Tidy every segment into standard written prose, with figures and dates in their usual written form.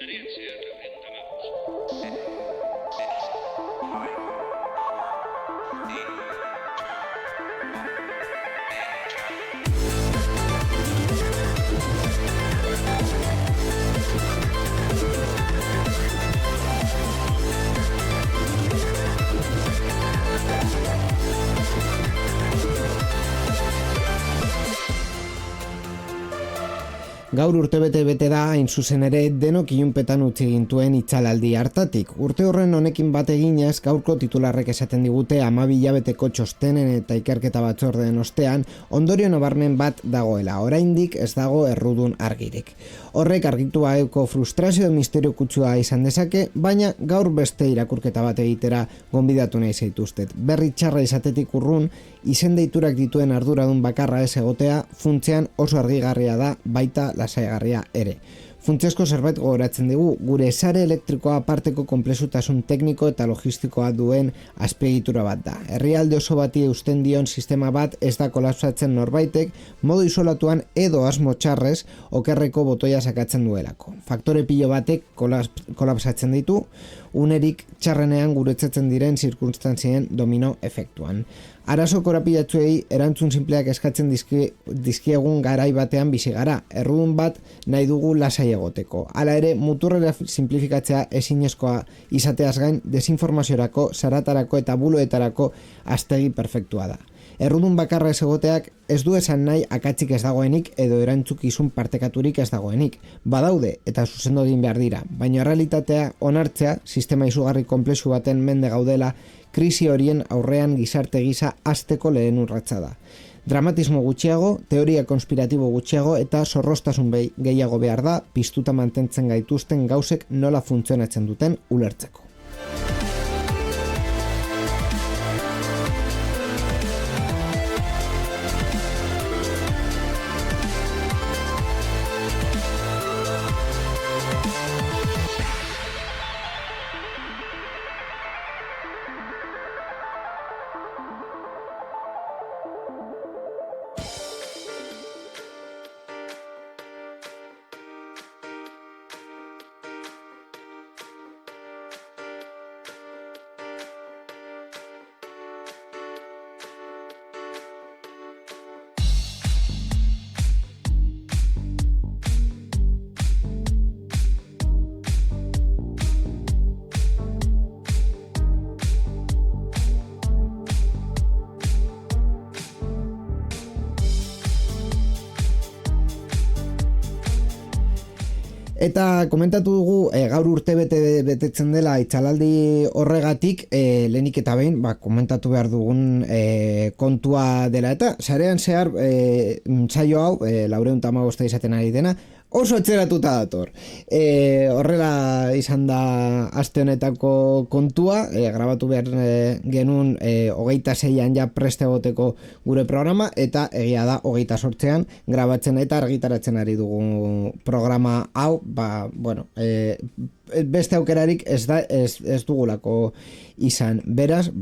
experiencia reorientamos. Gaur urtebete bete da hain zuzen ere denok ilunpetan utzi gintuen itzalaldi hartatik. Urte horren honekin bat eginez, gaurko titularrek esaten digute 12 hilabeteko txostenen eta ikerketa batzordeen ostean ondorio nabarmen bat dagoela. Oraindik ez dago errudun argirik. Horrek argitu baeko frustrazio misterio kutsua izan dezake, baina gaur beste irakurketa bat egitera gonbidatu nahi zaituztet. Berri txarra izatetik urrun, izen deiturak dituen arduradun bakarra ez egotea, funtzean oso argigarria da, baita lasaigarria ere. Funtsezko zerbait gogoratzen dugu, gure sare elektrikoa aparteko konplexutasun tekniko eta logistikoa duen azpiegitura bat da. Herrialde oso bati eusten dion sistema bat ez da kolapsatzen norbaitek, modu isolatuan edo asmo txarrez okerreko botoia sakatzen duelako. Faktore pilo batek kolapsatzen ditu, unerik txarrenean guretzatzen diren zirkunstantzien domino efektuan. Arazo korapilatzuei erantzun simpleak eskatzen dizkiegun garai batean bizi gara. Errudun bat nahi dugu lasai egoteko. Hala ere, muturrera simplifikatzea ezinezkoa izateaz gain desinformaziorako, zaratarako eta buloetarako astegi perfektua da. Errudun bakarra ez egoteak ez du esan nahi akatsik ez dagoenik edo erantzukizun partekaturik ez dagoenik. Badaude eta zuzendu egin behar dira, baina realitatea onartzea sistema izugarri konplexu baten mende gaudela krisi horien aurrean gizarte gisa hasteko lehen urratsa da. Dramatismo gutxiago, teoria konspiratibo gutxiago eta zorroztasun gehiago behar da piztuta mantentzen gaituzten gauzek nola funtzionatzen duten ulertzeko. Eta komentatu dugu gaur urte betetzen dela itzalaldi horregatik, lehenik eta behin komentatu behar dugun kontua dela. Eta sarean zehar saio hau, 415 izaten ari dena, oso etxeratuta dator. Horrela izan da aste honetako kontua, grabatu behar genuen 26an ja preste egoteko gure programa, eta egia da 28an grabatzen eta argitaratzen ari dugu programa hau, beste aukerarik ez dugulako izan. Beraz,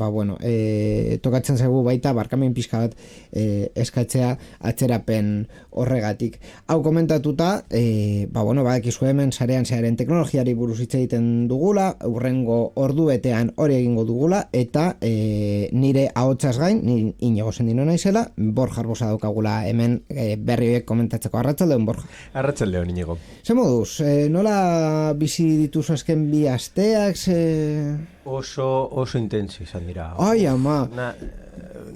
tokatzen zaigu baita barkamen pixka bat eskatzea atzerapen horregatik. Hau komentatuta, badakizu hemen sarean zearen teknologiari buruz hitz egiten dugula, hurrengo ordu betean hori egingo dugula, eta nire ahotsaz gain, ni Inigo Sendino naizela, Borja Arbosa daukagula hemen berri horiek komentatzeko. Arratsaldeon, Borja. Arratsaldeon, Inigo. Ze moduz, nola bizi dituzu azken bi asteak? Oso intenso izan dira. Ai, ama!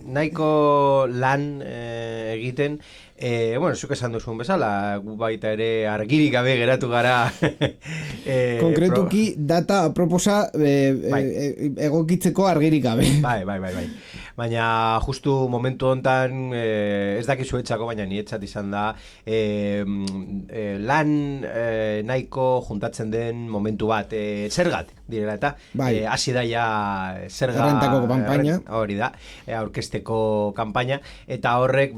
Nahiko lan egiten, zuk esan duzun bezala, gu baita ere argirik gabe geratu gara. Konkretuki data aproposa egokitzeko argirik gabe. Bai. Baina justu momentu hontan ez dakizu etxako, baina nietzat izan da lan nahiko juntatzen den momentu bat, zergat direla eta hasi da ja zerga errentako kanpaina. Hori da, aurkezteko kanpaina, eta horrek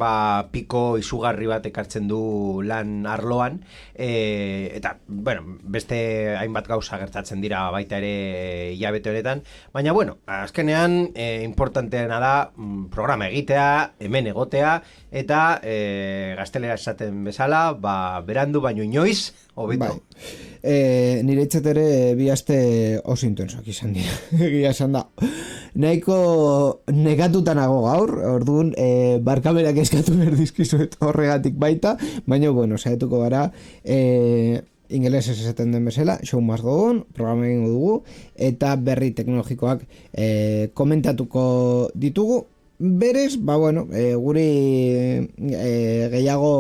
piko izugarri bat ekartzen du lan arloan, eta beste hainbat gauza gertatzen dira baita ere hilabete honetan, baina azkenean importanteena da da programa egitea, hemen egotea, eta gaztelera esaten bezala, berandu baino inoiz, hobeto. Nire itzat ere bi aste oso intensoak izan dira. Egia esan da. Nahiko negatutanago gaur, orduan barkamerak eskatu behar dizkizuet horregatik baita, baina, bueno, saietuko gara, ingelesez esaten den bezala, show must go on, programa egingo dugu, eta berri teknologikoak komentatuko ditugu. Berez, guri gehiago,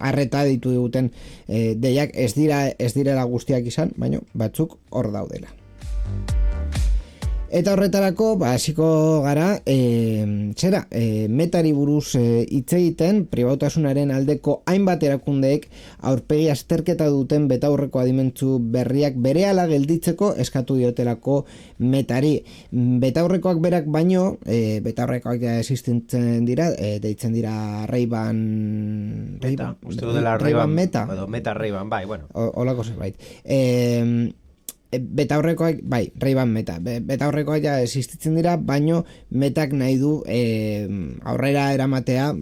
arreta ditu diguten deiak ez direla guztiak izan, baina batzuk hor daudela. Eta horretarako, hasiko gara, metari buruz hitz egiten, pribautasunaren aldeko hainbat erakundeek aurpegi azterketa duten betaurreko adimentzu berriak berehala gelditzeko eskatu diotelako metari. Betaurrekoak berak baino, betaurrekoak ja existentzen dira, deitzen dira Ray-Ban Meta, uste dela Ray-Ban Meta? Edo Meta Ray-Ban, bai, bueno. Olako zerbait. Betaurrekoak, bai, Ray-Ban Meta. Betaurrekoak ja existitzen dira, baino metak nahi du aurrera eramatea,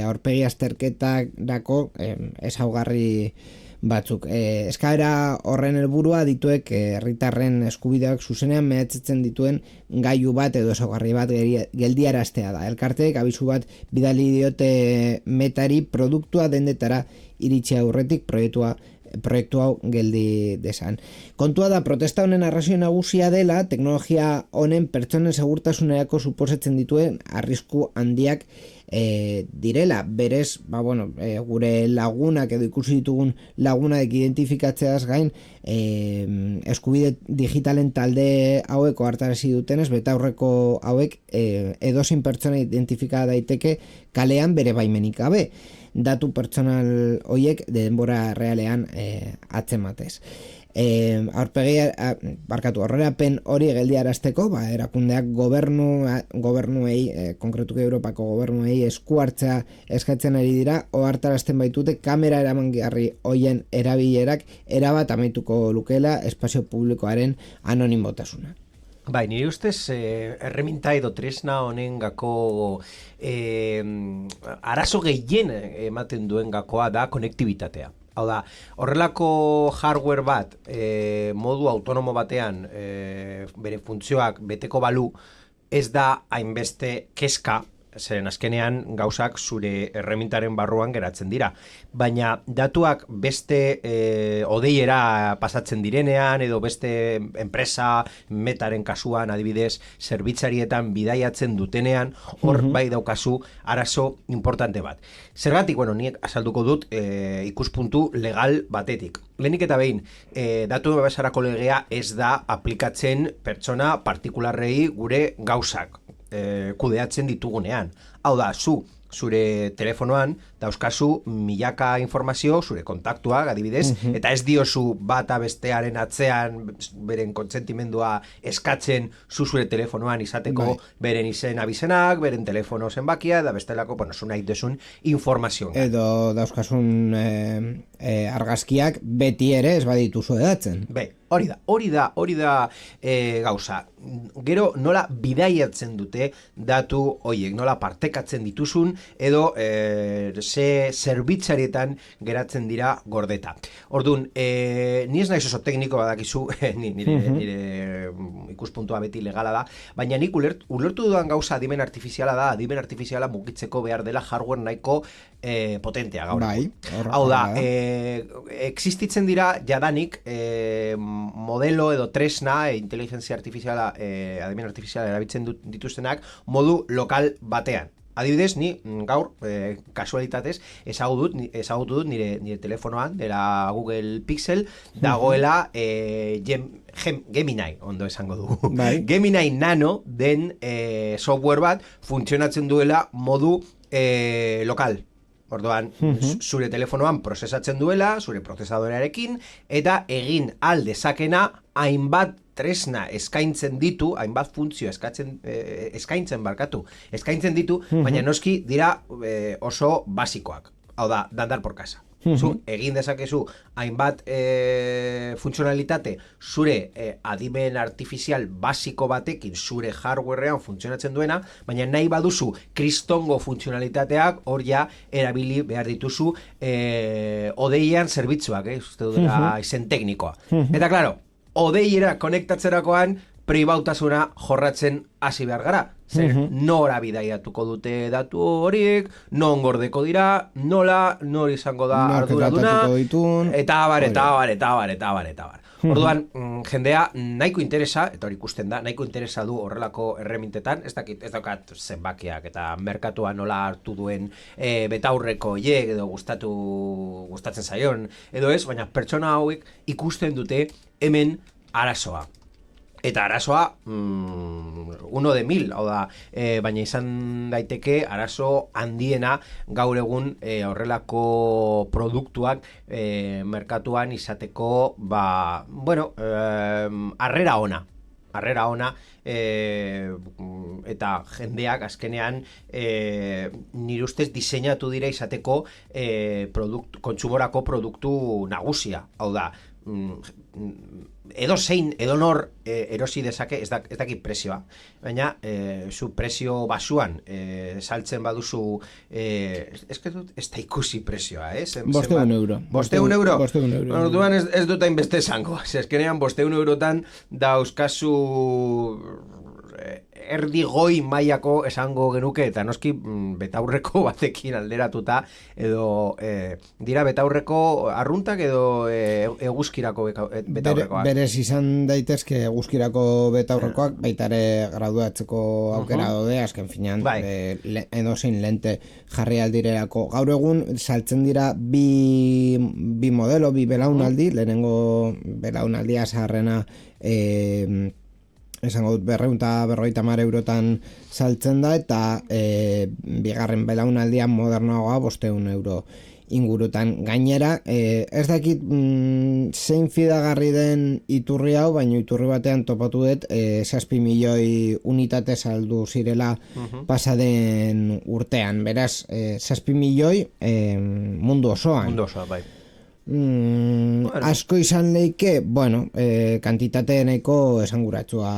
aurpegi azterketarako ezaugarri batzuk. Eskaera horren helburua dituek herritarren eskubideak zuzenean mehatzetzen dituen gailu bat edo ezaugarri bat geldiaraztea da. Elkarteek abisu bat bidali diote metari produktua dendetara iritsi aurretik proiektu hau geldi desan. Kontua da, protesta honen arrazio nagusia dela, teknologia honen pertsonen segurtasunerako suposatzen dituen arrisku handiak direla. Berez, gure lagunak edo ikusi ditugun lagunak identifikatzeaz gain, eskubide digitalen talde haueko hartarazi dutenez, betaurreko hauek edozein pertsona identifika daiteke kalean bere baimenik gabe. Datu pertsonal horiek denbora realean atzematez. Aurrerapen hori geldiarazteko, erakundeak gobernuei, konkretuki Europako gobernuei esku hartzea eskatzen ari dira, ohartarazten baitute kamera eramangarri horien erabilerak erabat amaituko lukeela espazio publikoaren anonimotasuna. Bai, nire ustez, erreminta edo tresna honen gako arazo gehien ematen duen gakoa da konektibitatea. Hau da, horrelako hardware bat modu autonomo batean bere funtzioak beteko balu, ez da hainbeste kezka, zeren azkenean gauzak zure erremintaren barruan geratzen dira. Baina datuak beste odeiera pasatzen direnean, edo beste enpresa, metaren kasuan, adibidez, zerbitzarietan bidaiatzen dutenean, hor bai daukazu arazo importante bat. Zergatik, nik azalduko dut ikuspuntu legal batetik. Lehenik eta behin, datu babesarako legea ez da aplikatzen pertsona partikularrei gure gauzak kudeatzen ditugunean. Hau da, zure telefonoan dauzkazu milaka informazio, zure kontaktuak adibidez, eta ez diozu bata bestearen atzean beren kontsentimendua eskatzen zure telefonoan izateko beren izen abizenak, beren telefono zenbakia, da bestelako, zu nahi desun informazioa. Edo dauzkasun argazkiak beti ere ez badituzu edatzen. Hori da gauza. Gero nola bidaiatzen dute datu horiek, nola partekatzen dituzun, edo ze zerbitzarietan geratzen dira gordeta. Orduan, ni ez naiz oso tekniko badakizu, nire ikuspuntua beti legala da, baina nik ulertu dudan gauza adimen artifiziala da, adimen artifiziala mugitzeko behar dela hardware nahiko potentea gaur. Hau da, existitzen dira jadanik modelo edo tresna, inteligentzia artifiziala, adimen artifiziala erabiltzen dituztenak modu lokal batean. Adibidez, ni gaur, kasualitatez, ezagutu dut nire telefonoan, dela Google Pixel, dagoela Gemini, ondo esango dugu. Gemini Nano den software bat funtzionatzen duela modu lokal. Orduan, zure telefonoan prozesatzen duela, zure prozesadorearekin, eta egin aldezakena hainbat tresna eskaintzen ditu, hainbat funtzio eskaintzen ditu, baina noski dira oso basikoak. Hau da, dandar por casa. Zu egin dezakezu hainbat funtzionalitate zure adimen artifizial basiko batekin zure hardwarean funtzionatzen duena, baina nahi baduzu kristongo funtzionalitateak hor ja erabili behar dituzu odeian zerbitzuak, uste dut izen teknikoa. Eta klaro, odeiera konektatzerakoan pribautasuna jorratzen hasi behar gara. Zer, nora bidaiatuko dute datu horiek, non gordeko dira, nola, nor izango da arduraduna, eta abar. Orduan, jendea nahiko interesa, eta hori ikusten da, nahiko interesa du horrelako erremintetan, ez daukat zenbakiak eta merkatua nola hartu duen betaurreko hiek edo gustatzen zaion, edo ez, baina pertsona hauek ikusten dute hemen arazoa. Eta arazoa, 1 de 1000, hau da, baina izan daiteke arazo handiena gaur egun horrelako produktuak merkatuan izateko, harrera ona, eta jendeak azkenean nire ustez diseinatu dira izateko kontsumorako produktu nagusia, hau da, edo zein, edo nor erosi dezake, ez dakit prezioa, baina zu prezio basuan saltzen baduzu, ez da ikusi prezioa, €5. €5? Orduan ez dut hainbeste esango, eskenean €5 dauzkazu erdi goi mailako esango genuke, eta noski betaurreko batekin alderatuta, edo dira betaurreko arruntak edo eguzkirako betaurrekoak. Berez izan daitezke eguzkirako betaurrekoak, baita ere graduatzeko aukera daude, azken finean, edozein lente jarri aldirerako. Gaur egun saltzen dira bi modelo, bi belaunaldi, lehenengo belaunaldia zaharrena esango dut 250 eurotan saltzen da, eta bigarren belaunaldian modernoagoa €500 ingurutan. Gainera, ez dakit zein fidagarri den iturri hau, baina iturri batean topatu dut 7 milioi unitate saldu zirela pasaden urtean. Beraz, 7 milioi mundu osoan. Mundu osoan, bai. Asko izan leike, kantitate nahiko esanguratsua.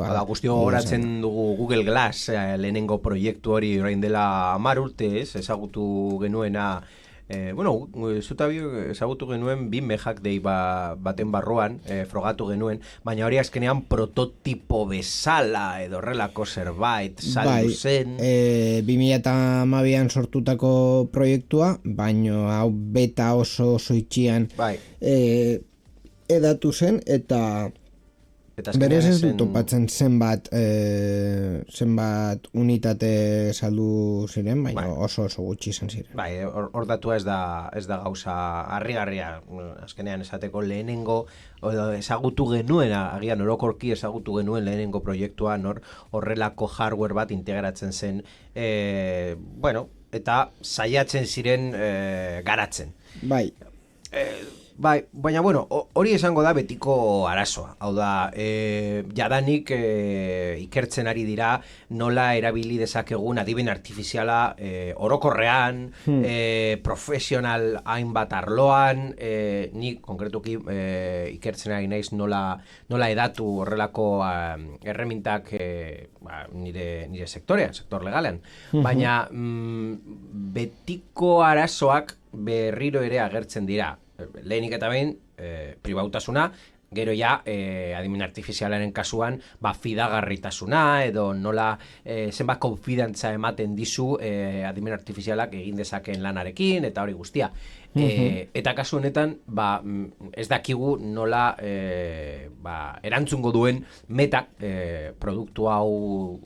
Hala, guztio horatzen dugu Google Glass, lehenengo proiektu hori orain dela 10 urte, ezagutu genuena, ezagutu genuen 2 mejak dei baten barruan, frogatu genuen, baina hori azkenean prototipo bezala edo horrelako zerbait saldu zen. 2012an sortutako proiektua, baina hau beta oso itxian edatu zen, eta berez ez dut topatzen zenbat unitate saldu ziren, baina oso gutxi izan ziren. Hor datua ez da gauza harrigarria, azkenean esateko lehenengo, ezagutu genuen, agian orokorki ezagutu genuen lehenengo proiektua, horrelako hardware bat integratzen zen, eta saiatzen ziren garatzen. Baina hori esango da betiko arazoa. Hau da, jadanik ikertzen ari dira nola erabili dezakegun adimen artifiziala orokorrean, profesional hainbat arloan, ni konkretuki ikertzen ari naiz nola edatu horrelako erremintak nire sektorean, sektor legalean. Baina betiko arazoak berriro ere agertzen dira. Lehenik eta behin, pribautasuna, gero ja, adimen artifizialaren kasuan, fidagarritasuna, edo nola zenbat konfidantza ematen dizu adimen artifizialak egin dezakeen lanarekin, eta hori guztia. Eta kasu honetan, ez dakigu nola erantzungo duen metak produktu hau,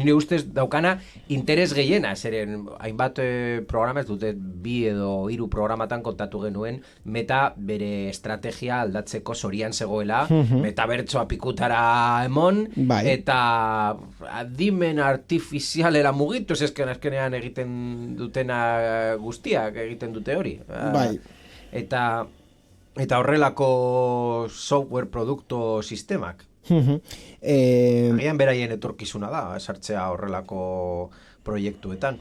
nire ustez daukana interes gehiena, zeren hainbat programa, ez dute 2 edo 3 programatan kontatu genuen, meta bere estrategia aldatzeko zorian zegoela, metabertsoa pikutara emon, eta adimen artifizialera mugitu, azkenean egiten dutena guztiak egiten dute hori. Eta horrelako software produkto sistemak. Agian beraien etorkizuna da, esartzea horrelako proiektuetan.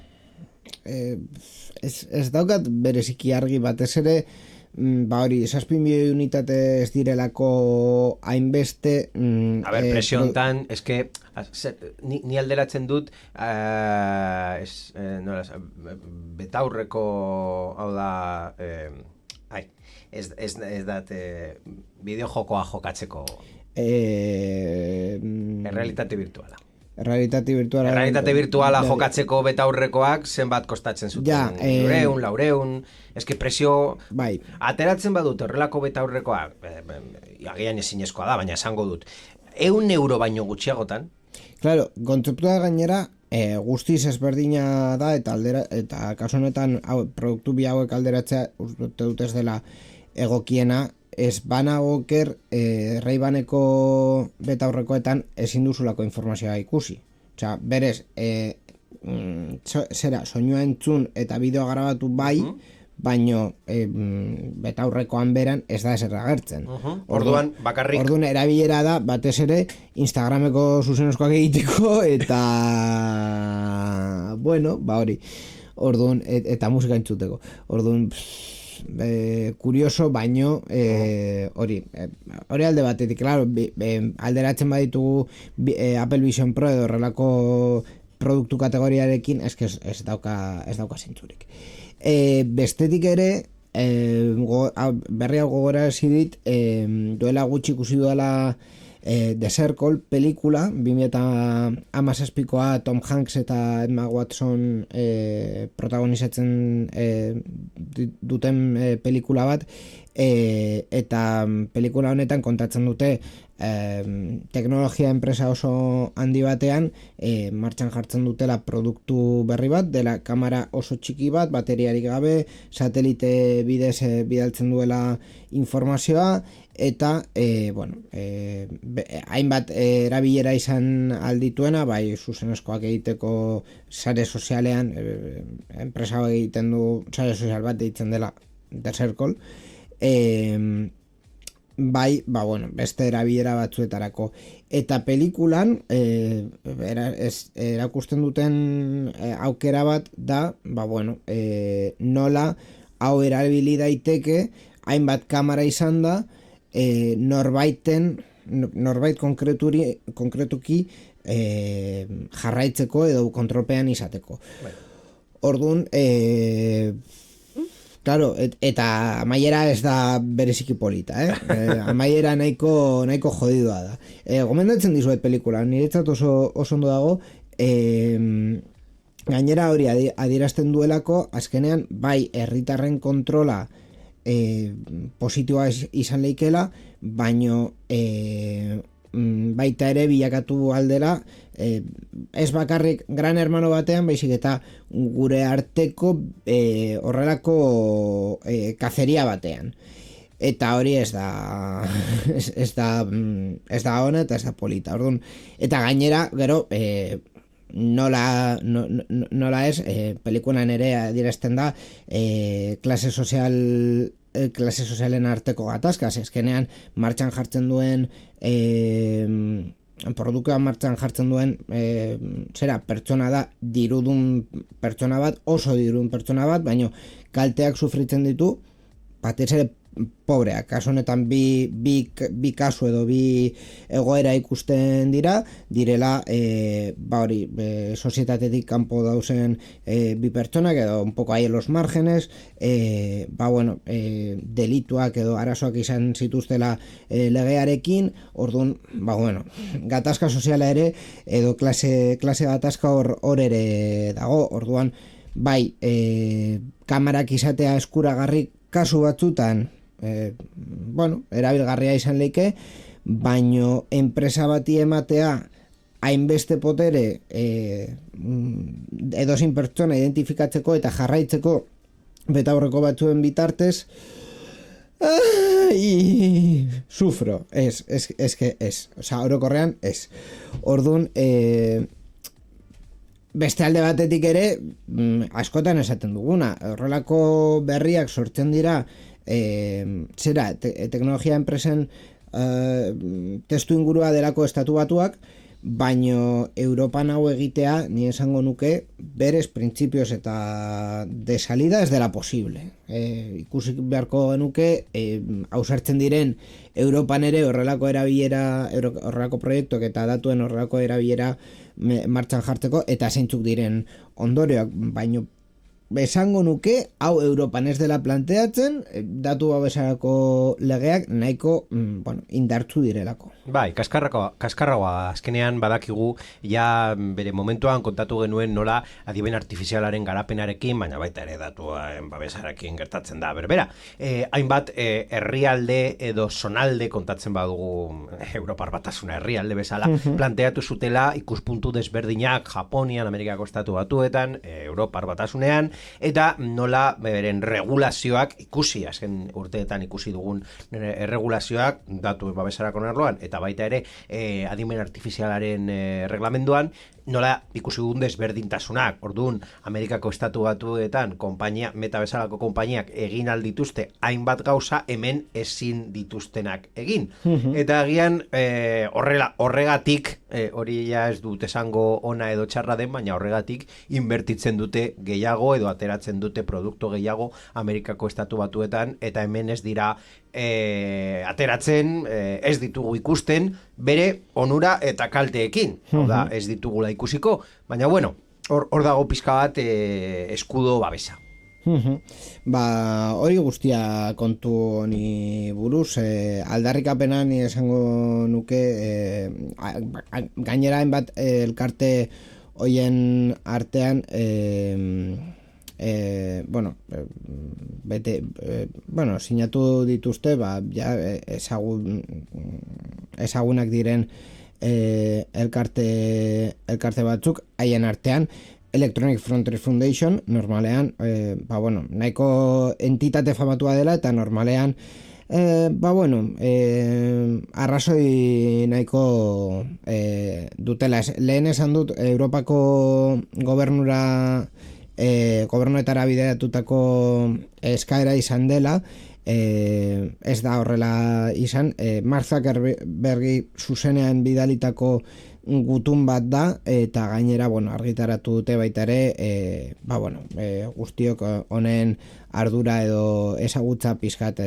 ez daukat bereziki argi batez ere, hori, 7 milioi unitate ez direlako hainbeste... A ber, presio hontan, eske, ni alderatzen dut, betaurreko, hau da, ez dat, bideojokoa jokatzeko, errealitate virtuala. Errealitate virtuala jokatzeko betaurrekoak zenbat kostatzen zuten. 400, eske presio... Bai. Ateratzen badut horrelako betaurrekoak, agian ezinezkoa da, baina esango dut. €1 baino gutxiagotan. Claro, kontzeptua gainera, guztiz ezberdina da, eta kasu honetan produktu bi hauek alderatzea uste dut ez dela egokiena, ez banagoker Ray-Baneko betaurrekoetan ezin duzulako informazioa ikusi. Osea, berez, soinua entzun eta bideo grabatu bai, baino betaurrekoan beran ez da ezer agertzen. Orduan, bakarrik... Orduan, erabilera da, batez ere, Instagrameko zuzenozkoak egiteko, eta... bueno, hori. Orduan, eta musika entzuteko. Orduan, kurioso, baino hori alde batetik, claro, alderatzen baditugu Apple Vision Pro edo horrelako produktu kategoriarekin, ez dauka zentzurik. Bestetik ere, berri hau gogorarazi dit, duela gutxi ikusi duela The Circle pelikula, 2017koa Tom Hanks eta Emma Watson protagonizatzen duten pelikula bat, eta pelikula honetan kontatzen dute teknologia enpresa oso handi batean martxan jartzen dutela produktu berri bat, dela kamera oso txiki bat, bateriarik gabe, satelite bidez bidaltzen duela informazioa, eta hainbat erabilera izan aldituena, bai zuzenezkoak egiteko sare sozialean, enpresa egiten du sare sozial bat deitzen dela The Circle, bai, beste erabilera batzuetarako. Eta pelikulan erakusten duten aukera bat da, nola hau erabili daiteke hainbat kamera izan da, norbait konkretuki jarraitzeko edo kontrolpean izateko. Orduan, claro, eta amaiera ez da bereziki polita, amaiera nahiko jodidua da. Gomendatzen dizuet pelikula, niretzat oso ondo dago, gainera hori adierazten duelako, azkenean, bai, herritarren kontrola positiboa izan leikela, baino baita ere bilakatu aldera ez bakarrik Gran Hermano batean, baizik eta gure arteko horrelako kazeria batean. Eta hori ez da ona eta ez da polita. Orduan, eta gainera, gero, nola ez, pelikulan ere adierazten da klase sozialen arteko gatazka, eskenean martxan jartzen duen produktua martxan jartzen duen pertsona da, dirudun pertsona bat, oso dirudun pertsona bat, baino kalteak sufritzen ditu, batez ere pobreak, kasu honetan bi kasu edo bi egoera ikusten direla sozietatetik kanpo dauzen bi pertsonak edo un poco ahí en los márgenes, delituak edo arazoak izan zituztela legearekin, orduan, gatazka soziala ere edo klase gatazka hor ere dago, orduan, bai, kamerak izatea eskuragarri kasu batzutan, erabilgarria izan leike, baino enpresa bati ematea hainbeste potere edozein pertsona identifikatzeko eta jarraitzeko betaurreko batzuen bitartez, sufro, orokorrean ez. Orduan, beste alde batetik ere, askotan esaten duguna, horrelako berriak sortzen dira, teknologia enpresen testu ingurua delako estatu batuak, baino Europan hau egitea, ni esango nuke, berez printzipioz eta de salida ez dela posible. Ikusi beharko genuke, ausartzen diren Europan ere horrelako erabilera, horrelako proiektuak eta datuen horrelako erabilera martxan jartzeko, eta zeintzuk diren ondorioak, baino esango nuke, hau Europan ez dela planteatzen, datu babesarako legeak nahiko indartzu direlako. Bai, kaskarragoa azkenean badakigu, ja bere momentuan kontatu genuen nola adimen artifizialaren garapenarekin, baina baita ere datuen babesarekin gertatzen da berbera. Hainbat herrialde edo zonalde kontatzen badugu Europar Batasuna herrialde bezala, planteatu zutela ikuspuntu desberdinak Japonian, Amerikako Estatu Batuetan, Europar Batasunean, eta nola beren regulazioak ikusi, azken urteetan ikusi dugun regulazioak datu babesarako arloan, eta baita ere adimen artifizialaren reglamenduan, nola ikusi dugun desberdintasunak. Orduan, Amerikako Estatu Batuetan meta bezalako konpainiak egin aldituzte hainbat gauza, hemen ezin dituztenak egin. Eta agian horregatik, hori ja ez dut esango ona edo txarra den, baina horregatik inbertitzen dute gehiago edo ateratzen dute produktu gehiago Amerikako Estatu Batuetan, eta hemen ez dira ateratzen, ez ditugu ikusten bere onura eta kalteekin. Hau da, ez ditugula ikusiko, baina bueno, hor dago pizka bat eskudo babesa. Hori guztia kontu honi buruz, aldarrikapena ni esango nuke, gainera hainbat elkarte hoien artean, sinatu dituzte, ja ezagunak diren elkarte batzuk, haien artean Electronic Frontier Foundation, normalean, nahiko entitate famatua dela, eta normalean, arrazoi nahiko dutela. Lehen esan dut, Europako gobernuetara bideratutako eskaera izan dela, ez da horrela izan, Mark Zuckerbergi zuzenean bidalitako gutun bat da, eta gainera argitaratu dute baita ere, guztiok honen ardura edo ezagutza pizkat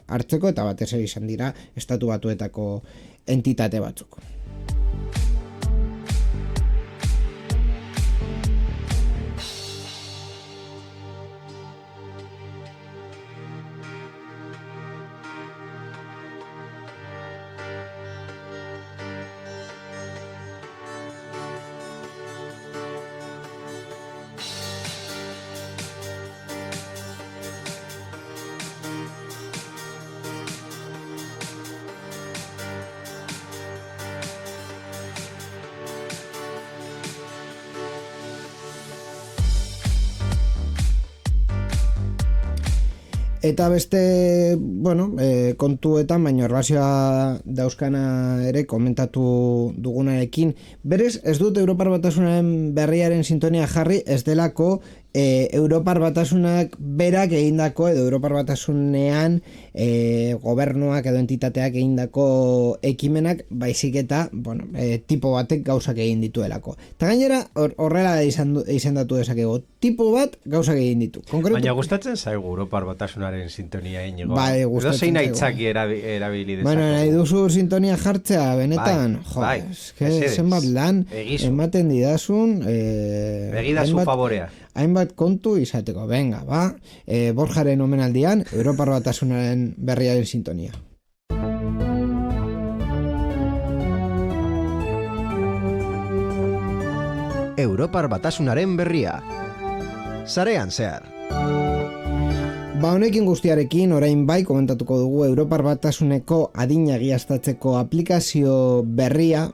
hartzeko, eta batez ere izan dira Estatu Batuetako entitate batzuk. Eta beste, kontuetan, baina erlazioa dauzkana ere komentatu dugunarekin, berez ez dut Europar Batasunaren berriaren sintonia jarri, ez delako Europar Batasunak berak egindako edo Europar Batasunean gobernuak edo entitateak egindako ekimenak, baizik eta tipo batek gauzak egin dituelako. Eta gainera horrela izendatu dezakego, tipo bat gauzak egin ditu. Baina gustatzen zaigu Europar Batasunaren sintonia inigo. Bai, gustatzen zaigu. Edo zein aitzaki erabili dezakegu. Nahi duzu sintonia jartzea, benetan. Zenbat lan ematen didazun. Egidazu favorea. Hainbat kontu izateko. Venga, Borjaren omenaldian, Europar Batasunaren berriaren sintonia. Europar Batasunaren berria. Sarean zehar. Honekin guztiarekin, orain bai, komentatuko dugu Europar Batasuneko adina egiaztatzeko aplikazio berria,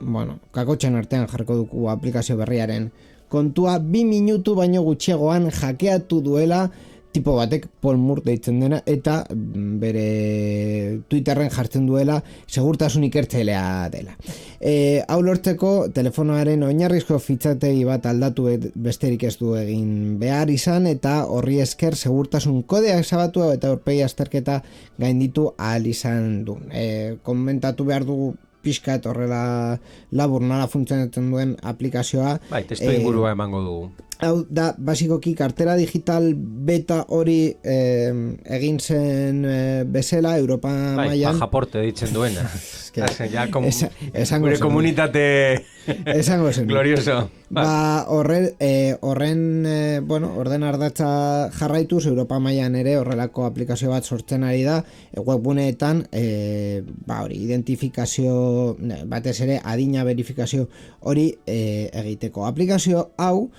kakotxan artean jarriko dugu aplikazio berriaren kontua, 2 minutu baino gutxiagoan hackeatu duela tipo batek, Paul Moore deitzen dena, eta bere Twitterren jartzen duela segurtasun ikertzailea dela. Hau lortzeko, telefonoaren oinarrizko fitxategi bat aldatu besterik ez du egin behar izan, eta horri esker segurtasun kodea ezabatu eta aurpegi azterketa gainditu ahal izan du. Komentatu behar dugu pixkat horrela labur nola funtzionatzen duen aplikazioa. Bai, testu ingurua emango dugu. Hau da, basikoki kartera digital beta hori egin zen bezala Europa mailan. Pajaporte ditzen duena. Esango gure zen. komunitate Esango zen. glorioso. Horren orden ardatza jarraituz Europa mailan ere horrelako aplikazio bat sortzen ari da webguneetan identifikazio batez ere adina verifikazio hori egiteko. Aplikazio hau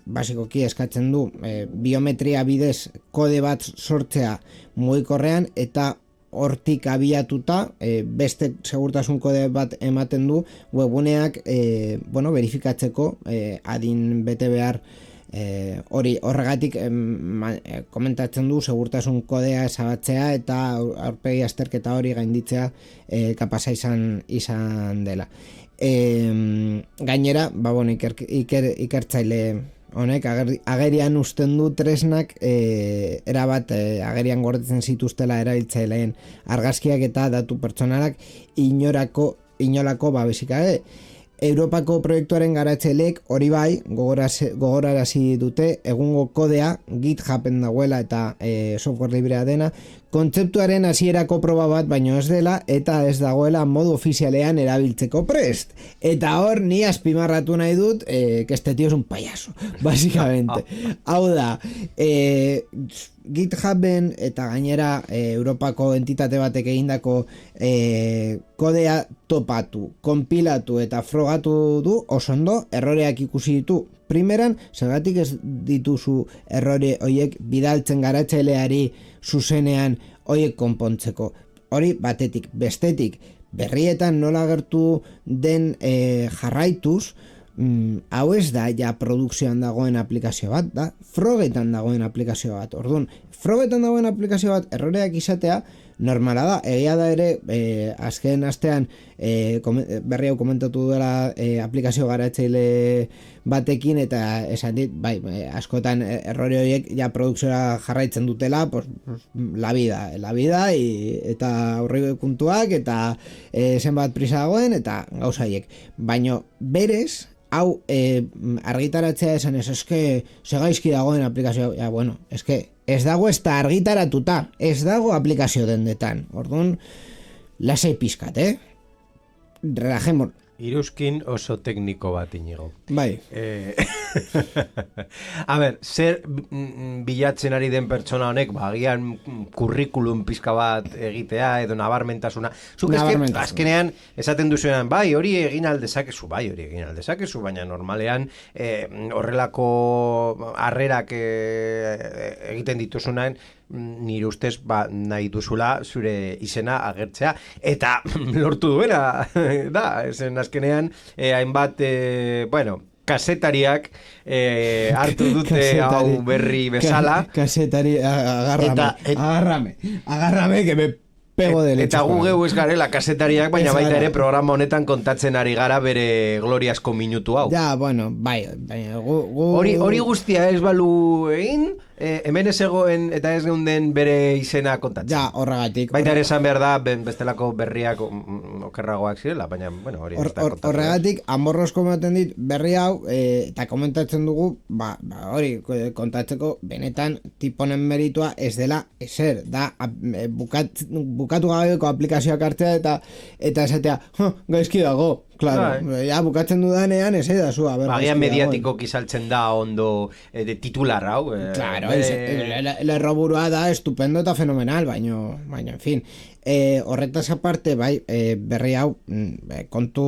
basikoki eskatzen du biometria bidez kode bat sortzea mugikorrean eta hortik abiatuta beste segurtasun kode bat ematen du webguneak verifikatzeko adin bete behar hori horregatik komentatzen du segurtasun kodea ezabatzea eta aurpegi azterketa hori gainditzea kapasa izan dela. Gainera, ikertzaile honek agerian usten du tresnak erabat agerian gordetzen zituztela erabiltzaileen argazkiak eta datu pertsonalak inolako babesik gabe. Europako proiektuaren garatzaileek hori bai gogorarazi dute egungo kodea GitHuben dagoela eta software librea dena kontzeptuaren hasierako proba bat baino ez dela eta ez dagoela modu ofizialean erabiltzeko prest. Eta hor ni azpimarratu nahi dut que este tío es un payaso, básicamente. Hau da, GitHuben eta gainera Europako entitate batek egindako kodea topatu, konpilatu eta frogatu du oso ondo, erroreak ikusi ditu. Primeran, zergatik ez dituzu errore horiek bidaltzen garatzaileari zuzenean horiek konpontzeko. Hori batetik, bestetik, berrietan nola agertu den jarraituz, hau ez da ja produkzioan dagoen aplikazio bat, da frogetan dagoen aplikazio bat. Orduan, frogetan dagoen aplikazio bat erroreak izatea normala da, egia da ere azken astean berri hau komentatu duela aplikazio garatzaile batekin eta esan dit, askotan errore horiek ja produkzioa jarraitzen dutela, la vida eta aurrekontuak eta zenbat prisa dagoen eta gauza haiek. Baino berez hau argitaratzea esan eske segaizki dagoen aplikazioa, eske ez dago ez da argitaratuta, ez dago aplikazio dendetan. Orduan, lasai pizkat, relajemos. Iruzkin oso tekniko bat inigo. Bai. A ber, zer bilatzen ari den pertsona honek, agian kurrikulum pizka bat egitea edo nabarmentasuna. Zuk azkenean esaten duzuenan, hori egin aldezakezu, baina normalean horrelako harrerak egiten dituzunan nire ustez nahi duzula zure izena agertzea eta lortu duena da, esen azkenean hainbat kasetariak hartu dute hau berri bezala kasetari, agarrame que me pego de leche. Eta gu geu ez garela kasetariak, baina baita ere programa honetan kontatzen ari gara bere gloriasko minutu hau. Ja, bai, hori guztia ez balu egin, hemen ez egoen eta ez geunden bere izena kontatzen. Ja, horregatik. Baita ere esan behar da, bestelako berriak okerragoak zirela, baina, hori ez da kontatzen. Horregatik, amorrozko ematen dit berri hau, eta komentatzen dugu, hori kontatzeko benetan tiponen meritua ez dela ezer, da bukatu gabeko aplikazioak hartzea eta esatea, gaizki dago. Claro, bukatzen dudanean ez da zu, agian mediatiko kizaltzen da ondo titular hau. Claro, lerroburua da estupendo eta fenomenal, baino, en fin. Horretaz aparte, berri hau, kontu,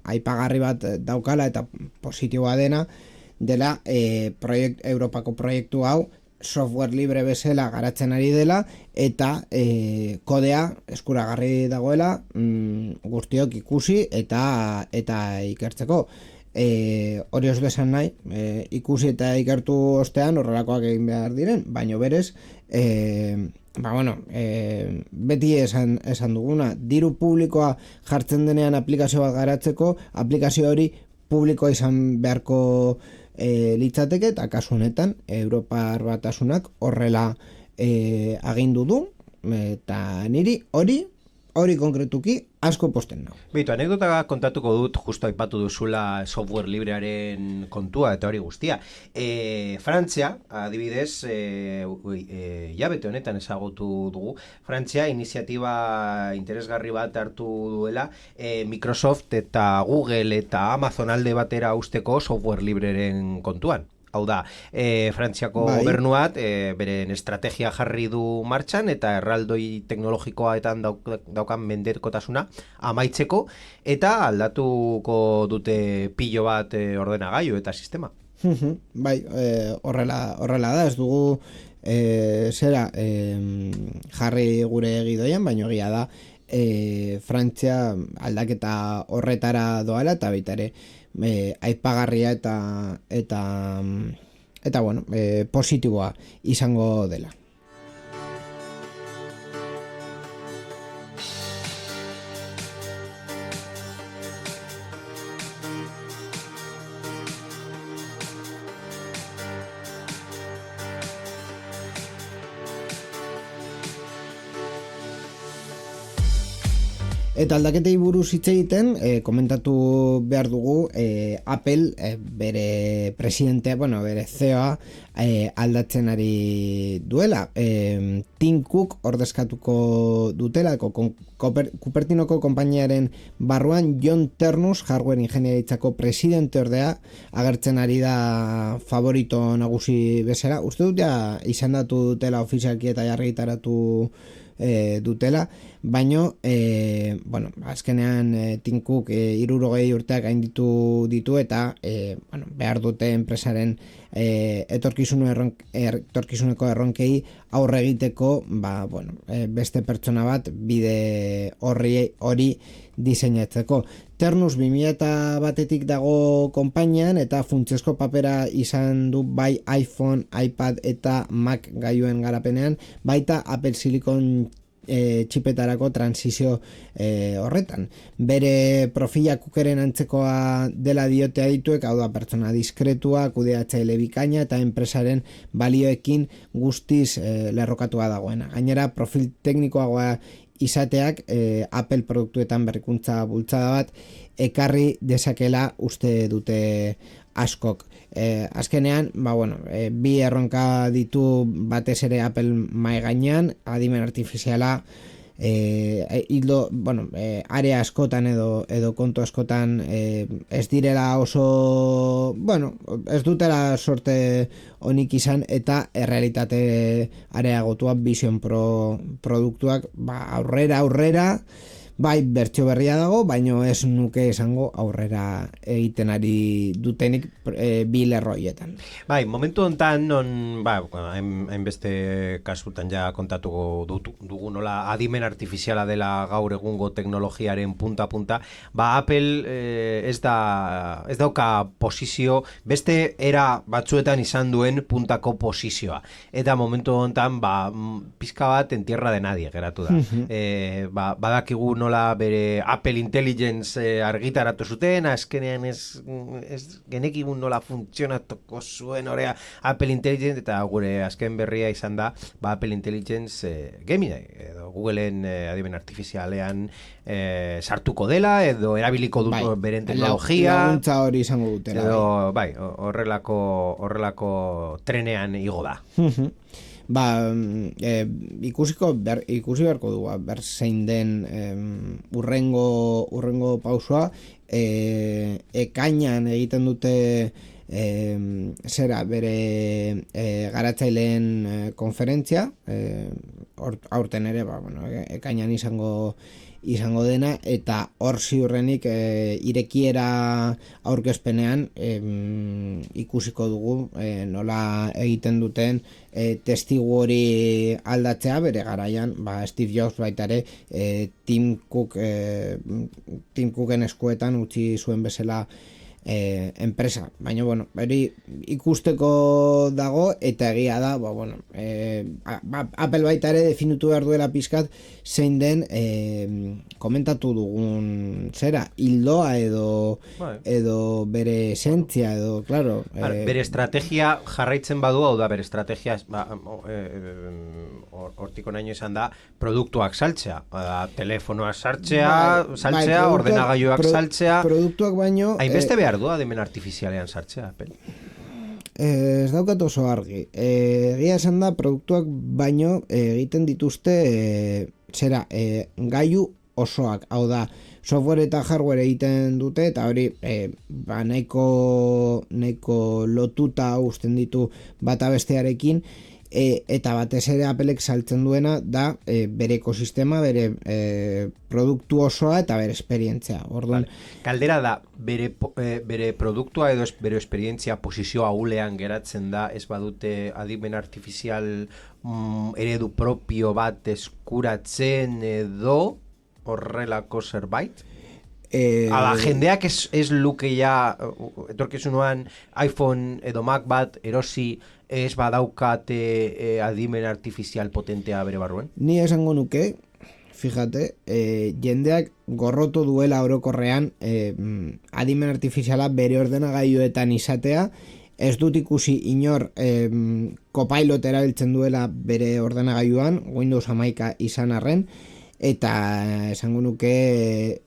aipagarri bat daukala eta positiboa dela Europako proiektu hau, software libre bezala garatzen ari dela eta kodea eskuragarri dagoela guztiok ikusi eta ikertzeko. Hori ez besan nahi, ikusi eta ikertu ostean horrelakoak egin behar diren, baino berez beti esan duguna, diru publikoa jartzen denean aplikazio bat garatzeko, aplikazio hori publikoa izan beharko litzateke eta kasu honetan Europar Batasunak horrela agindu du eta niri hori hori konkretuki asko posten nau. Beitu, anekdota kontatuko dut, justo aipatu duzula software librearen kontua eta hori guztia. Frantzia, adibidez, hilabete honetan ezagutu dugu, Frantzia iniziatiba interesgarri bat hartu duela Microsoft eta Google eta Amazon alde batera usteko software libreren kontuan. Hau da, Frantziako gobernuat beren estrategia jarri du martxan eta erraldoi teknologikoaetan daukan mendekotasuna amaitzeko eta aldatuko dute pilo bat ordenagailu eta sistema. Bai, horrela da, ez dugu jarri gure egidoian, baino egia da Frantzia aldaketa horretara doala eta baita ere aipagarria eta bueno, positiboa izango dela. Eta aldaketei buruz hitz egiten, komentatu behar dugu Apple bere presidentea, bere CEO-a aldatzen ari duela. Tim Cook ordezkatuko dutela, Cupertinoko konpainiaren barruan John Ternus, hardware ingeniaritzako presidente ordea, agertzen ari da favorito nagusi bezala. Uste dut ja izendatu dutela ofizialki eta argitaratu dutela, baino azkenean Tim Cook 60 urteak gainditu ditu eta behar dute enpresaren etorkizuneko erronkei aurre egiteko beste pertsona bat bide hori diseinatzeko. Ternus 2001etik dago konpainian eta funtsezko papera izan du bai iPhone, iPad eta Mac gailuen garapenean, baita Apple Silicon txipetarako transizio horretan. Bere profila Cookeren antzekoa dela diote adituek, hau da pertsona diskretua, kudeatzaile bikaina eta enpresaren balioekin guztiz lerrokatua dagoena. Gainera, profil teknikoagoa izateak Apple produktuetan berrikuntza bultzada bat ekarri dezakela uste dute askok. Azkenean, bi erronka ditu batez ere Apple mai gainean, adimen artifiziala, area askotan edo kontu askotan ez direla oso, ez dutela sorte onik izan eta errealitate areagotua Vision Pro produktuak aurrera, bai, bertsio berria dago, baino ez nuke esango aurrera egiten ari dutenik bi lerroietan. Bai, momentu hontan hainbeste kasutan ja kontatuko dugu nola adimen artifiziala dela gaur egungo teknologiaren punta-punta, Apple ez dauka posizio, beste era batzuetan izan duen puntako posizioa. Eta momentu hontan, pizka bat en tierra de nadie geratu da. Badakigu nola bere Apple Intelligence argitaratu zuten, azkenean ez genekigun nola funtzionatuko zuen horea Apple Intelligence, eta gure azken berria izan da Apple Intelligence Gemini edo Googleen adimen artifizialean sartuko dela edo erabiliko dut beren teknologia laguntza hori izango dutela edo horrelako trenean igo da. Ikusi beharko dugu ber zein den urrengo pausoa. Ekainan egiten dute bere garatzaileen konferentzia, aurten ere ekainan izango dena, eta hor ziurrenik irekiera aurkezpenean ikusiko dugu nola egiten duten testigu hori aldatzea bere garaian, Steve Jobs baita ere Tim Cooken eskuetan utzi zuen bezala enpresa, baina bueno, hori ikusteko dago eta egia da, Apple baita ere definitu behar duela pizkat zein den komentatu dugun zera, hildoa edo bere esentzia edo, claro, bere estrategia jarraitzen badu, hau da, bere estrategia hortiko naino izan da produktuak saltzea, telefonoak saltzea, ordenagailuak saltzea, produktuak baino hainbeste behar du adimen artifizialean sartzea, Apple. Ez daukat oso argi. Egia esan da, produktuak baino egiten dituzte gailu osoak, hau da, software eta hardware egiten dute, eta hori nahiko lotuta uzten ditu bata bestearekin, eta batez ere Applek saltzen duena da bere ekosistema, bere produktu osoa eta bere esperientzia. Orduan, kaldera da, bere produktua edo bere esperientzia posizio ahulean geratzen da, ez badute adimen artifizial eredu propio bat eskuratzen edo horrelako zerbait? Ala, jendeak ez luke ja etorkizunuan iPhone edo Mac bat erosi ez badaukate adimen artifizial potentea bere barruen? Ni esango nuke, fíjate, jendeak gorrotu duela orokorrean adimen artifiziala bere ordenagailuetan izatea, ez dut ikusi inor Copilot erabiltzen duela bere ordenagailuan, Windows 11 izan arren, eta esango nuke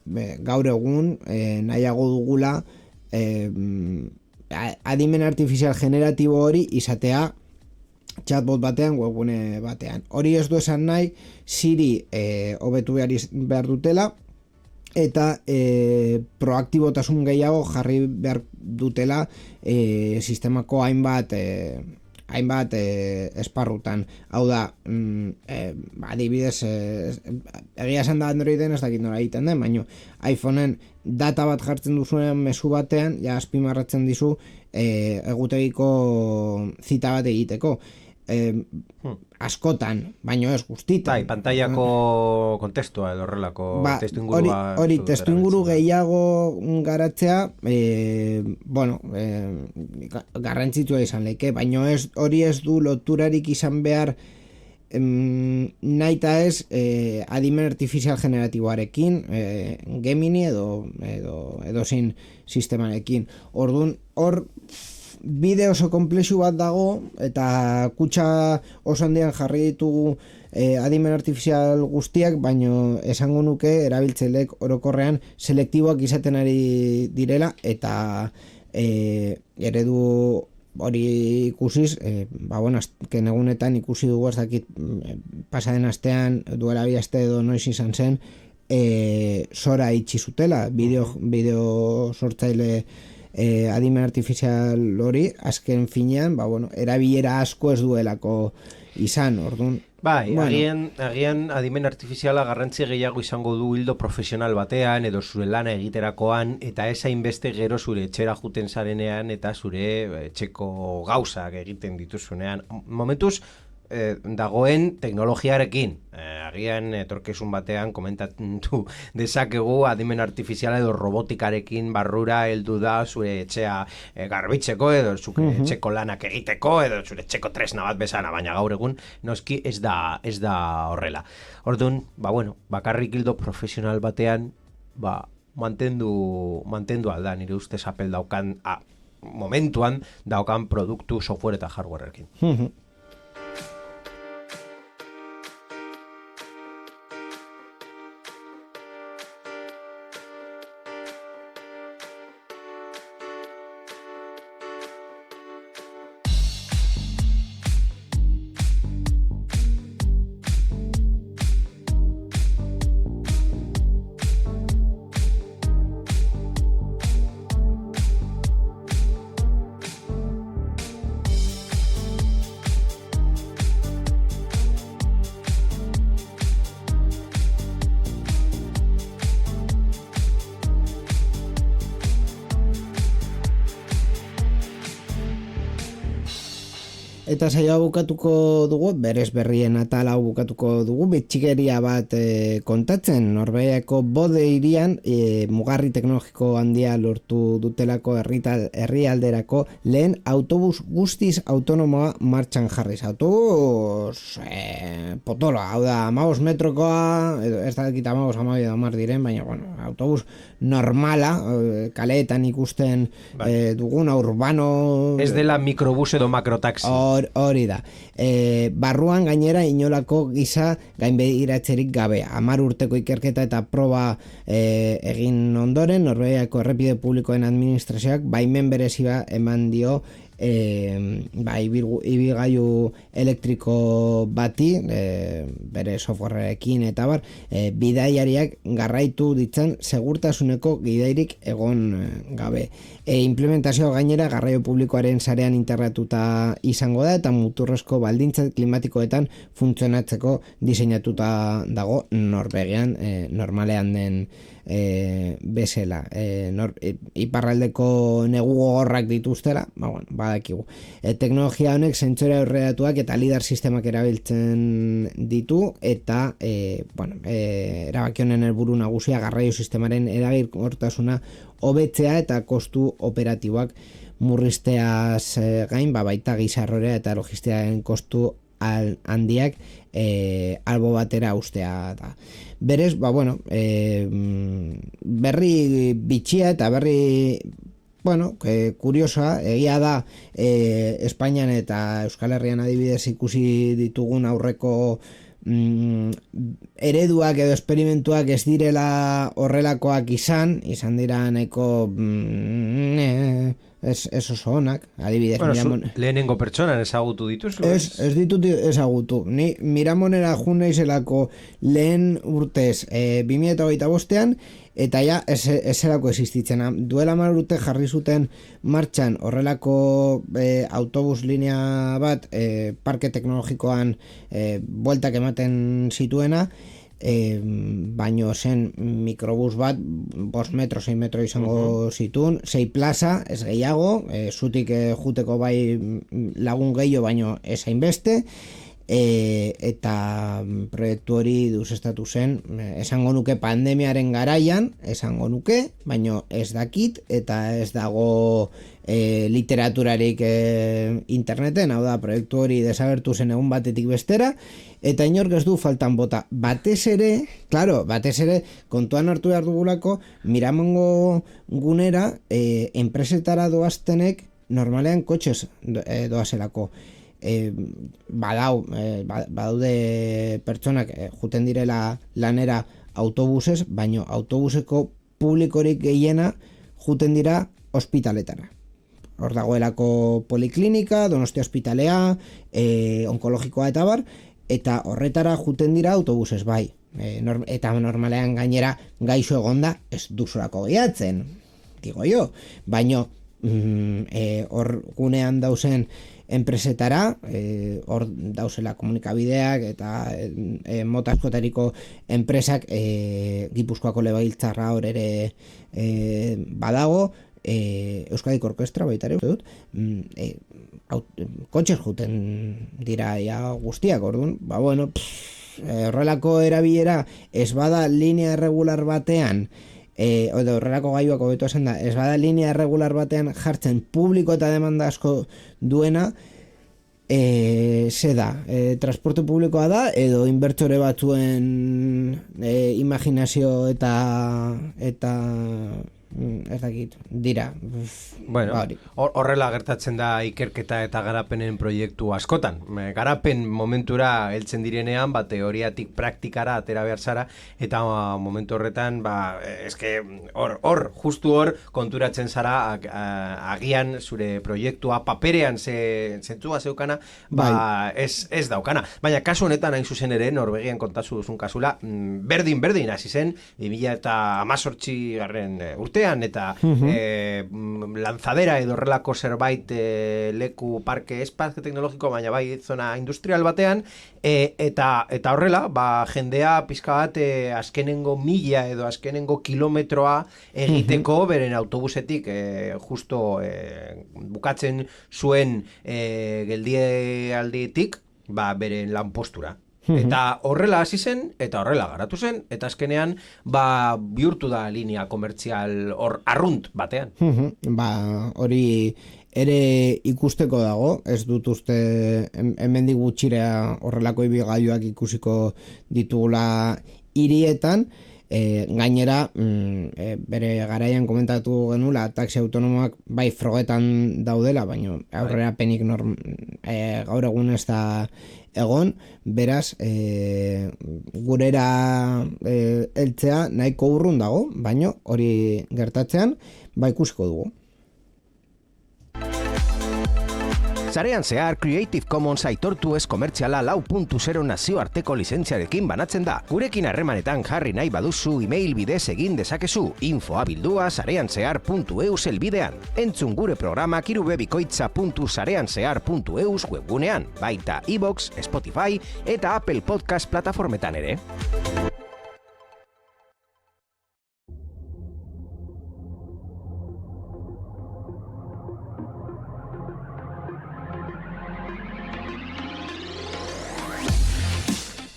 gaur egun nahiago dugula adimen artifizial generatibo hori izatea chatbot batean, webgune batean. Hori ez du esan nahi Siri hobetu behar dutela eta proaktibotasun gehiago jarri behar dutela sistemako hainbat esparrutan. Hau da, adibidez, egia esan da Androiden ez dakit nola egiten den, baina iPhoneen data bat jartzen duzunean mezu batean, ja azpimarratzen dizu egutegiko zita bat egiteko. Askotan, baino ez guztitan. Bai, pantaiako kontestua edo horrelako testuingurua. Hori testuinguru gehiago garatzea, garrantzitsua izan leke, baino hori ez du loturarik izan behar naita ez adimen artifizial generatiboarekin, Gemini edo zein sistemarekin. Orduan, hor bide oso komplexu bat dago eta kutxa oso handian jarri ditugu adimen artifizial guztiak, baino esango nuke erabiltzaileek orokorrean selektiboak izaten ari direla eta eredu hori ikusiz, azken egunetan ikusi dugu ez dakit pasaden astean duela bi aste edo noiz izan zen Sora itxi zutela, bideo sortzaile adimen artifizial hori, azken finean, erabilera asko ez duelako izan, orduan. Bai, agian adimen artifiziala garrantzi gehiago izango du hildo profesional batean edo zure lana egiterakoan eta ez hainbeste gero zure etxera juten zarenean eta zure etxeko gauzak egiten dituzunean. Momentuz, dagoen teknologiarekin. Agian etorkizun batean komentatu dezakegu adimen artifiziala edo robotikarekin barrura heldu da zure etxea garbitzeko edo zure etxeko lanak egiteko edo zure etxeko tresna bat bezana, baina gaur egun noski ez da horrela. Orduan, bakarrik hildo profesional batean mantendu alda, nire ustez Apple daukan momentuan daukan produktu software eta hardwareekin. Eta saioa bukatuko dugu, berez berrien atala bukatuko dugu, bitxigeria bat kontatzen, Norvegiako Bode hirian mugarri teknologiko handia lortu dutelako herrialderako lehen autobus guztiz autonomoa martxan jarriz. Autobus potoloa, hau da, 15 metrokoa, ez da ekita 15 amar diren, baina bueno, autobus normala, kaleetan ikusten duguna, urbano... Ez dela mikrobus edo makrotaxi. Hori da. Barruan gainera inolako giza gainbegiratzerik gabe. 10 urteko ikerketa eta proba egin ondoren, Norvegiako errepide publikoen administrazioak baimen berezia eman dio ibilgailu elektriko bati, bere softwareekin eta bar, bidaiariak garraitu ditzan segurtasuneko gidairik egon gabe. Implementazioa gainera garraio publikoaren sarean integratuta izango da eta muturrezko baldintza klimatikoetan funtzionatzeko diseinatuta dago Norvegian, normalean den bezala. Iparraldeko negu gogorrak dituztela, badakigu. Teknologia honek sentsore aurreratuak eta lidar sistemak erabiltzen ditu eta erabaki honen helburu nagusia garraio sistemaren eraginkortasuna hobetzea eta kostu operatiboak murrizteaz gain, baita gizarrorea eta logistiaren kostu handiak albo batera ustea da. Berez, berri bitxia eta berri kuriosoa, egia da Espainian eta Euskal Herrian adibidez ikusi ditugun aurreko ereduak edo esperimentuak ez direla horrelakoak izan dira nahiko ez oso onak, adibidez. Lehenengo pertsonan ezagutu dituzu? Ez ditut ezagutu. Ni Miramonera jun naizelako lehen urtez 2025ean, eta ja ezelako existitzen. Duela 10 urte jarri zuten martxan horrelako autobus linea bat parke teknologikoan bueltak ematen zituena, baino zen mikrobus bat 5 metro, 6 metro izango zituen, 6 plaza, ez gehiago, zutik juteko bai lagun gehiago baino ez hainbeste, eta proiektu hori deuseztatu zen, esango nuke pandemiaren garaian, esango nuke, baino ez dakit, eta ez dago literaturarik interneten, hau da, proiektu hori desagertu zen egun batetik bestera, eta inork ez du faltan bota. Batez ere, kontuan hartu behar dugulako, Miramongo gunera, enpresetara doaztenek normalean kotxez doazelako. Badaude pertsonak juten direla lanera autobusez, baino autobuseko publikorik gehiena juten dira ospitaletara. Hor dagoelako poliklinika, Donostia ospitalea, onkologikoa eta bar, eta horretara juten dira autobusez bai. Eta normalean gainera gaixo egonda ez duzulako gehiatzen, digo jo, baino hor gunean dauzen enpresetara, hor dauzela komunikabideak eta mota askotariko enpresak, Gipuzkoako Legebiltzarra hor ere badago, Euskadiko Orkestra baita ere, kotxez juten dira guztiak, orduan, horrelako erabilera ez bada linea irregular batean, edo horrelako gaiuak hobeto esan da, ez bada linea irregular batean jartzen publiko eta demanda asko duena, ze da, transporte publikoa da, edo inbertsore batzuen imaginazio eta ez dakit, dira. Bueno, horrela gertatzen da ikerketa eta garapenen proiektu askotan. Garapen momentura heltzen direnean, teoriatik praktikara atera behar zara, eta momentu horretan, justu hor konturatzen zara agian zure proiektua paperean zentzua zeukana, ez daukana. Baina kasu honetan hain zuzen ere, Norvegian kontazu duzun kasula, berdin hasi zen, 2018 urte atzean, eta lanzadera edo horrelako zerbait leku parke ez parke teknologiko, baina bai zona industrial batean, eta horrela, jendea pizka bat azkenengo mila edo azkenengo kilometroa egiteko beren autobusetik justo bukatzen zuen geldialditik beren lanpostura. Eta horrela hasi zen, eta horrela garatu zen, eta azkenean bihurtu da linea komertzial arrunt batean. Hori ere ikusteko dago, ez dut uste hemendik gutxira horrelako ibigailuak ikusiko ditugula hirietan. Gainera, bere garaian komentatu genula, taxi autonomoak bai frogetan daudela, baina aurrera penik gaur egun ez da egon, beraz, gurera heltzea nahiko urrun dago, baina hori gertatzean, ikusiko dugu. Sarean zehar Creative Commons aitortu ez komertziala 4.0 nazioarteko lizentziarekin banatzen da. Gurekin harremanetan jarri nahi baduzu email bidez egin dezakezu info@sareanzehar.eus helbidean. Entzun gure programak irubebikoitza.sareanzehar.eus webgunean, baita iVoox, Spotify eta Apple Podcast plataformetan ere.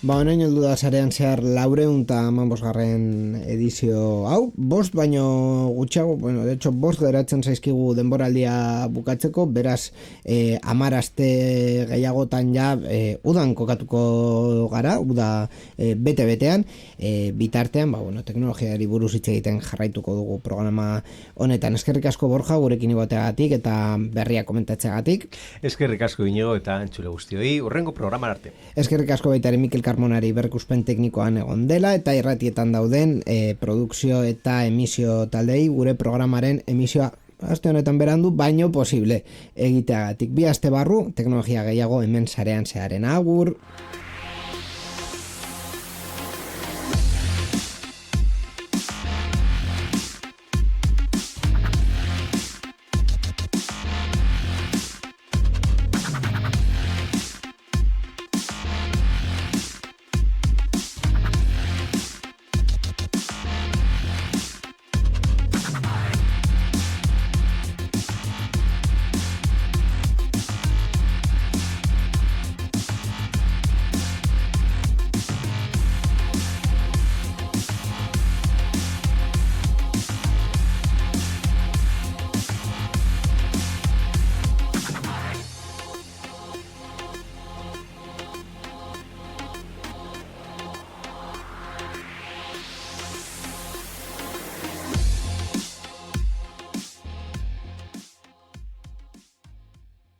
Honain heldu da Sarean Zehar 415. edizio hau, 5 baino gutxiago, de hecho 5 geratzen zaizkigu denboraldia bukatzeko, beraz 10 aste gehiagotan ja udan kokatuko gara, uda bete-betean, bitartean, teknologiari buruz hitz egiten jarraituko dugu programa honetan. Eskerrik asko Borja gurekin igoteagatik eta berria komentatzeagatik. Eskerrik asko Inigo eta entzule guztioi, hurrengo programan arte. Eskerrik asko baita ere Mikel Carmonari berrikuspen teknikoan egon dela eta irratietan dauden produkzio eta emisio taldei gure programaren emisioa aste honetan berandu baino posible egiteagatik. 2 aste barru teknologia gehiago hemen Sarean Zeharena. Agur!